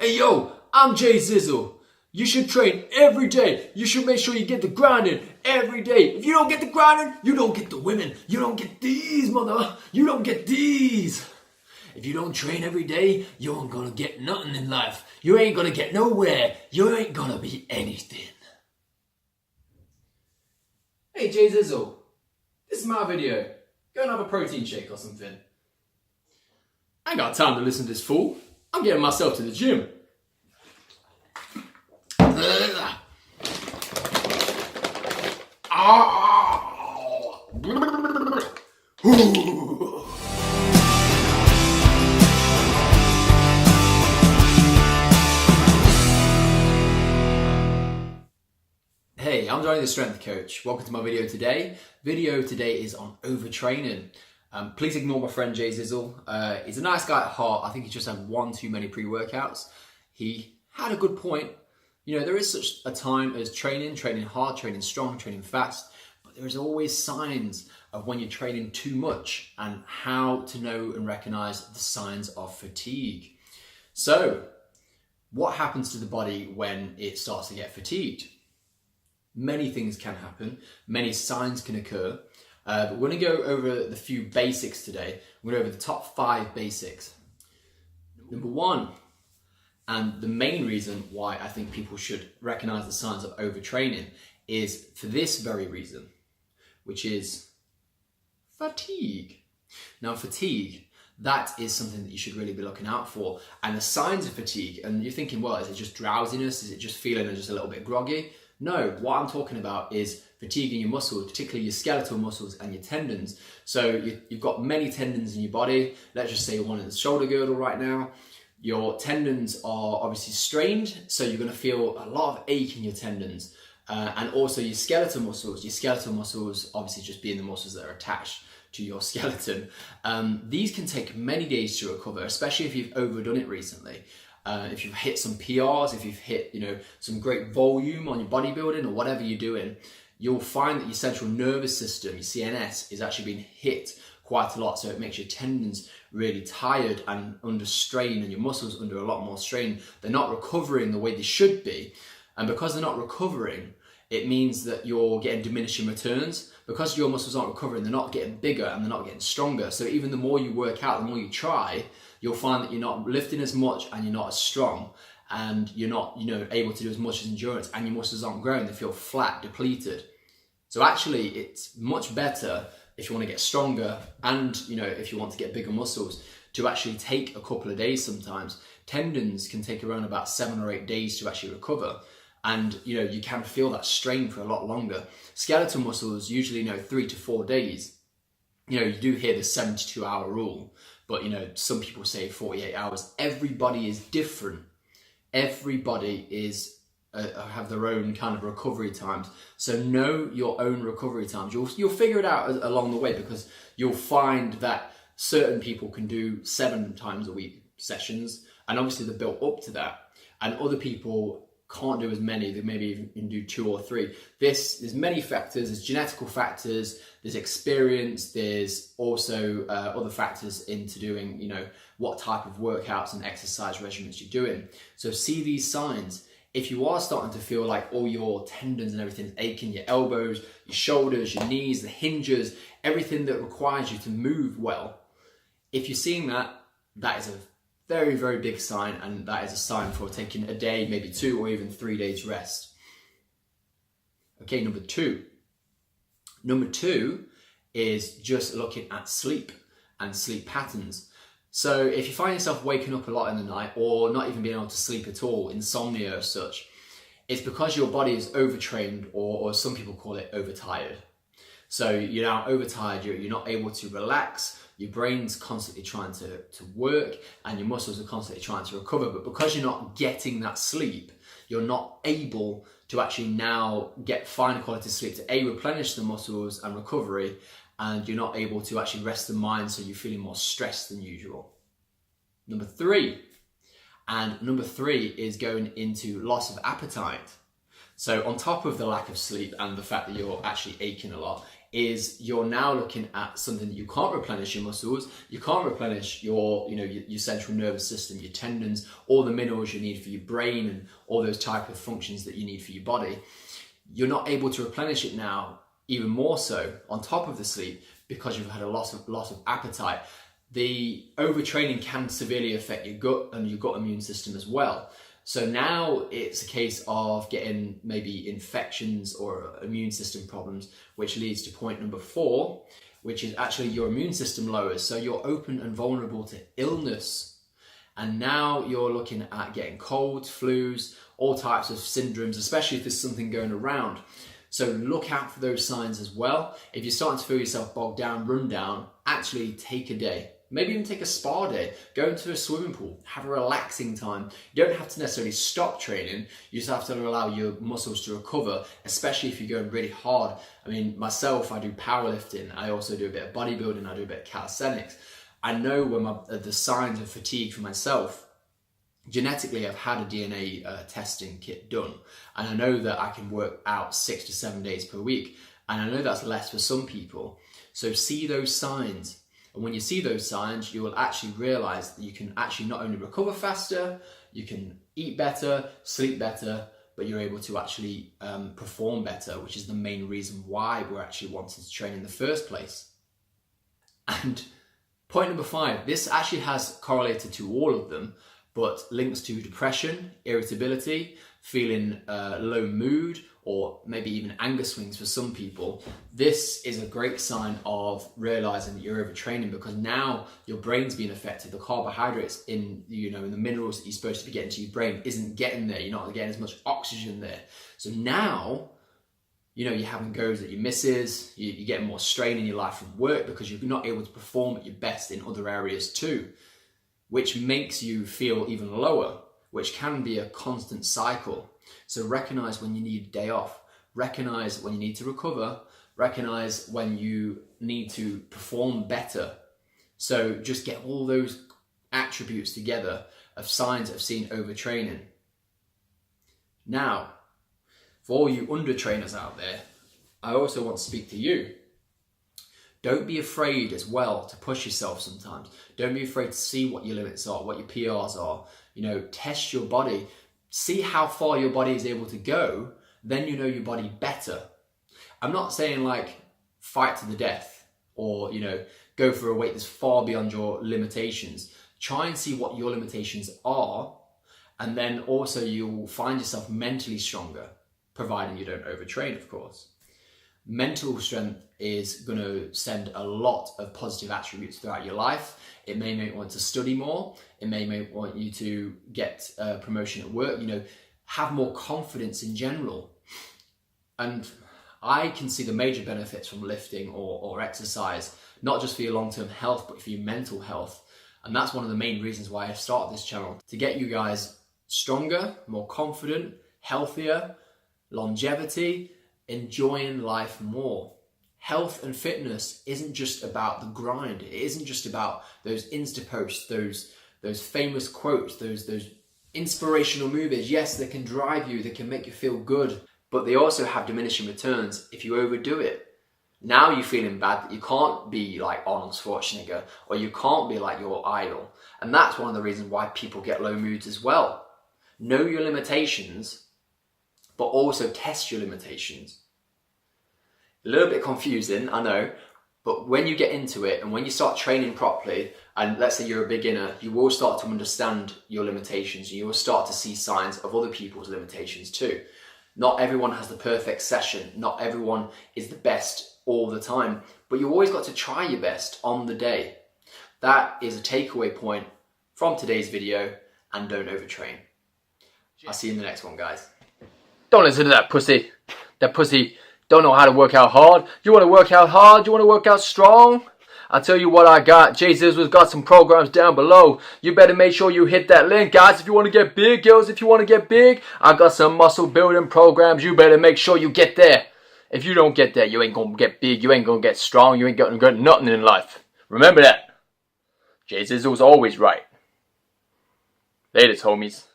Hey yo, I'm Jay Zizzle. You should train every day. You should make sure you get the grinding every day. If you don't get the grinding, you don't get the women. You don't get these, mother. You don't get these. If you don't train every day, you ain't gonna get nothing in life. You ain't gonna get nowhere. You ain't gonna be anything. Hey Jay Zizzle, this is my video. Go and have a protein shake or something. I ain't got time to listen to this fool. I'm getting myself to the gym. Hey, I'm Johnny the Strength Coach. Welcome to my video today. Video today is on overtraining. Please ignore my friend Jay Zizzle. He's a nice guy at heart. I think he just had one too many pre-workouts. He had a good point. You know, there is such a time as training hard, training strong, training fast, but there is always signs of when you're training too much and how to know and recognize the signs of fatigue. So, what happens to the body when it starts to get fatigued? Many things can happen, many signs can occur, but we're going to go over the few basics today. We're going to go over the top 5 basics. Number 1, and the main reason why I think people should recognize the signs of overtraining is for this very reason, which is fatigue. Now fatigue, that is something that you should really be looking out for. And the signs of fatigue, and you're thinking, well, is it just drowsiness? Is it just feeling just a little bit groggy? No, what I'm talking about is fatigue in your muscles, particularly your skeletal muscles and your tendons. So you've got many tendons in your body. Let's just say one in the shoulder girdle right now. Your tendons are obviously strained, so you're going to feel a lot of ache in your tendons. And also your skeletal muscles obviously just being the muscles that are attached to your skeleton. These can take many days to recover, especially if you've overdone it recently. If you've hit some PRs, if you've hit some great volume on your bodybuilding or whatever you're doing, you'll find that your central nervous system, your CNS, is actually being hit quite a lot. So it makes your tendons really tired and under strain, and your muscles under a lot more strain. They're not recovering the way they should be. And because they're not recovering, it means that you're getting diminishing returns. Because your muscles aren't recovering, they're not getting bigger and they're not getting stronger. So even the more you work out, the more you try, you'll find that you're not lifting as much and you're not as strong, and you're not able to do as much as endurance, and your muscles aren't growing. They feel flat, depleted. So actually it's much better if you want to get stronger and if you want to get bigger muscles, to actually take a couple of days sometimes. Tendons can take around about 7 or 8 days to actually recover. And you can feel that strain for a lot longer. Skeletal muscles usually 3 to 4 days. You do hear the 72-hour rule, but some people say 48 hours. Everybody is different. Everybody is have their own kind of recovery times. So know your own recovery times. You'll figure it out along the way, because you'll find that certain people can do 7 times a week sessions, and obviously they're built up to that, and other people can't do as many. They maybe even do 2 or 3. There's many factors. There's genetical factors, there's experience, there's also other factors into doing what type of workouts and exercise regimens you're doing. So see these signs. If you are starting to feel like all your tendons and everything's aching, your elbows, your shoulders, your knees, the hinges, everything that requires you to move well, if you're seeing that, that is a very, very big sign, and that is a sign for taking a day, maybe 2 or even 3 days rest. Okay, number 2. Number 2 is just looking at sleep and sleep patterns. So if you find yourself waking up a lot in the night, or not even being able to sleep at all, insomnia as such, it's because your body is overtrained, or some people call it overtired. So you're now overtired, you're not able to relax, your brain's constantly trying to work, and your muscles are constantly trying to recover. But because you're not getting that sleep, you're not able to actually now get fine quality sleep to replenish the muscles and recovery, and you're not able to actually rest the mind, so you're feeling more stressed than usual. Number 3 is going into loss of appetite. So on top of the lack of sleep and the fact that you're actually aching a lot, is you're now looking at something that you can't replenish your muscles, you can't replenish your, your central nervous system, your tendons, all the minerals you need for your brain and all those type of functions that you need for your body. You're not able to replenish it now, even more so on top of the sleep, because you've had a loss of appetite. The overtraining can severely affect your gut and your gut immune system as well. So now it's a case of getting maybe infections or immune system problems, which leads to point number 4, which is actually your immune system lowers. So you're open and vulnerable to illness. And now you're looking at getting colds, flus, all types of syndromes, especially if there's something going around. So look out for those signs as well. If you're starting to feel yourself bogged down, run down, actually take a day. Maybe even take a spa day, go into a swimming pool, have a relaxing time. You don't have to necessarily stop training, you just have to allow your muscles to recover, especially if you're going really hard. I mean, myself, I do powerlifting, I also do a bit of bodybuilding, I do a bit of calisthenics. I know when the signs of fatigue for myself. Genetically, I've had a DNA testing kit done, and I know that I can work out 6 to 7 days per week, and I know that's less for some people. So see those signs. And when you see those signs, you will actually realize that you can actually not only recover faster, you can eat better, sleep better, but you're able to actually perform better, which is the main reason why we're actually wanting to train in the first place. And point number 5, this actually has correlated to all of them, but links to depression, irritability, feeling low mood, or maybe even anger swings for some people. This is a great sign of realizing that you're overtraining, because now your brain's being affected. The carbohydrates in in the minerals that you're supposed to be getting to your brain isn't getting there. You're not getting as much oxygen there. So now, you're having goes at your misses, you're getting more strain in your life from work because you're not able to perform at your best in other areas too, which makes you feel even lower, which can be a constant cycle. So recognize when you need a day off, recognize when you need to recover, recognize when you need to perform better. So just get all those attributes together of signs of seeing overtraining. Now, for all you undertrainers out there, I also want to speak to you. Don't be afraid as well to push yourself sometimes. Don't be afraid to see what your limits are, what your PRs are. Test your body. See how far your body is able to go, then you know your body better. I'm not saying fight to the death or, go for a weight that's far beyond your limitations. Try and see what your limitations are, and then also you'll find yourself mentally stronger, providing you don't overtrain, of course. Mental strength is going to send a lot of positive attributes throughout your life. It may make you want to study more. It may want you to get a promotion at work, have more confidence in general. And I can see the major benefits from lifting or exercise, not just for your long-term health, but for your mental health. And that's one of the main reasons why I started this channel, to get you guys stronger, more confident, healthier, longevity, enjoying life more. Health and fitness isn't just about the grind. It isn't just about those Insta posts, those famous quotes, those inspirational movies. Yes, they can drive you, they can make you feel good, but they also have diminishing returns if you overdo it. Now you're feeling bad that you can't be like Arnold Schwarzenegger, or you can't be like your idol. And that's one of the reasons why people get low moods as well. Know your limitations, but also test your limitations. A little bit confusing, I know, but when you get into it and when you start training properly, and let's say you're a beginner, you will start to understand your limitations, and you will start to see signs of other people's limitations too. Not everyone has the perfect session, not everyone is the best all the time, but you always got to try your best on the day. That is a takeaway point from today's video, and don't overtrain. I'll see you in the next one, guys. Don't listen to that pussy. That pussy don't know how to work out hard. You want to work out hard? You want to work out strong? I'll tell you what I got. Jay Zizzle's got some programs down below. You better make sure you hit that link, guys. If you want to get big, girls, if you want to get big, I got some muscle building programs. You better make sure you get there. If you don't get there, you ain't going to get big. You ain't going to get strong. You ain't going to get nothing in life. Remember that. Jay Zizzle's always right. Latest, homies.